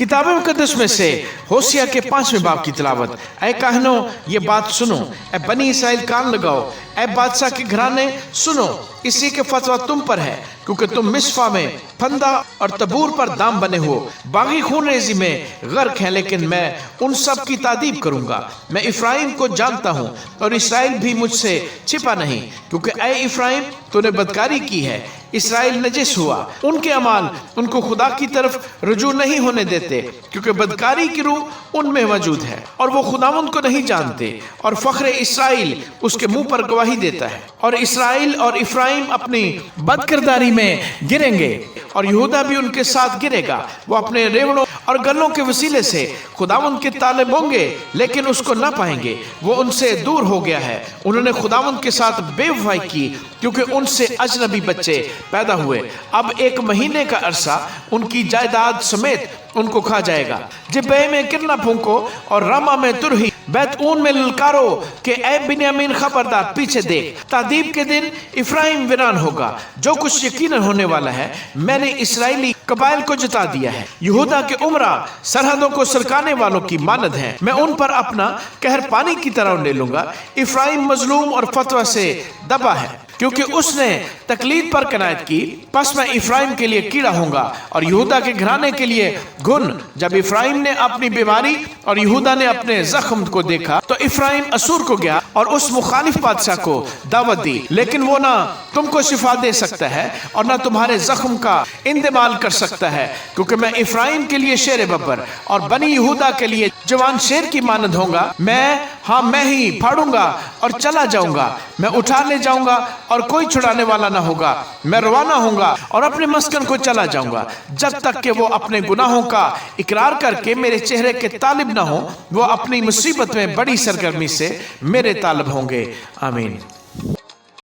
किताब मुकद्दस में से होशिया के 5वें बाब की तिलावत। ऐ काहनो ये बात सुनो, ऐ बनी इसराइल कान लगाओ, ऐ बादशाह के घराने सुनो, इसी के फतवा तुम पर है, क्योंकि तुम मिस्फा में फंदा और तबूर पर दाम बने हो। बागी खून रेजी में गर्क हैं, लेकिन मैं उन सब की तादीब करूंगा। मैं इफ्राइम को जानता हूँ और इसराइल भी मुझसे छिपा नहीं, क्योंकि ऐ इफ्राइम तूने बदकारी की है, इसराइल नजिस हुआ। उनके अमाल उनको खुदा की तरफ रुजू नहीं होने देते, क्योंकि बदकारी की रूह उनमें मौजूद है और वो खुदावंद को नहीं जानते। और फख्र इसराइल उसके मुंह पर गवाही देता है। और इसराइल और इफ्राइम अपनी बदकिरदारी में गिरेंगे और यहूदा भी उनके साथ गिरेगा। वो अपने रेवड़ों और गलों के वसीले से खुदावंद के तालिब होंगे, लेकिन उसको ना पाएंगे। वो उनसे दूर हो गया है। उन्होंने खुदावंद के साथ बेवफाई की, क्योंकि उनसे अजनबी बच्चे पैदा हुए। अब 1 महीने का अरसा उनकी जायदाद समेत उनको खा जाएगा। जिब्बे में किरना फूंको और रामा में तुरही, बैतून में ललकारो कि ऐ बिन्यामीन खबरदार पीछे देख। तादीब के दिन इफ्राइम वीरान होगा। जो कुछ यकीनन होने वाला है, मैंने इसराइली कबाइल को जता दिया है। यहूदा के उमरा सरहदों को सरकाने वालों की मानद है। मैं उन पर अपना कहर पानी की तरह उंडे लूंगा। इफ्राइम मजलूम और फतवा से दबा है, क्योंकि उसने तकलीद पर कनायत की। पस मैं इफ्राइम के लिए कीड़ा होऊंगा और यहूदा के घराने के लिए घुन। जब इफ्राइम ने अपनी बीमारी और यहूदा ने अपने जख्म को देखा, तो इफ्राइम असूर को गया और उस मुखालिफ बादशाह को दावत दी, लेकिन वो ना तुमको शिफा दे सकता है और ना तुम्हारे जख्म का इंतमाल कर सकता है, क्योंकि मैं इफ्राइम के लिए शेर बब्बर और बनी यहूदा के लिए जवान शेर की मानद होऊंगा। मैं ही फाड़ूंगा और चला जाऊंगा। मैं उठा ले जाऊंगा और कोई छुड़ाने वाला ना होगा। मैं रवाना होऊंगा और अपने मस्कन को चला जाऊंगा, जब तक कि वो अपने गुनाहों का इकरार करके मेरे चेहरे के तालिब ना हो। वो अपनी मुसीबत में बड़ी सरगर्मी से मेरे तालिब होंगे। आमीन।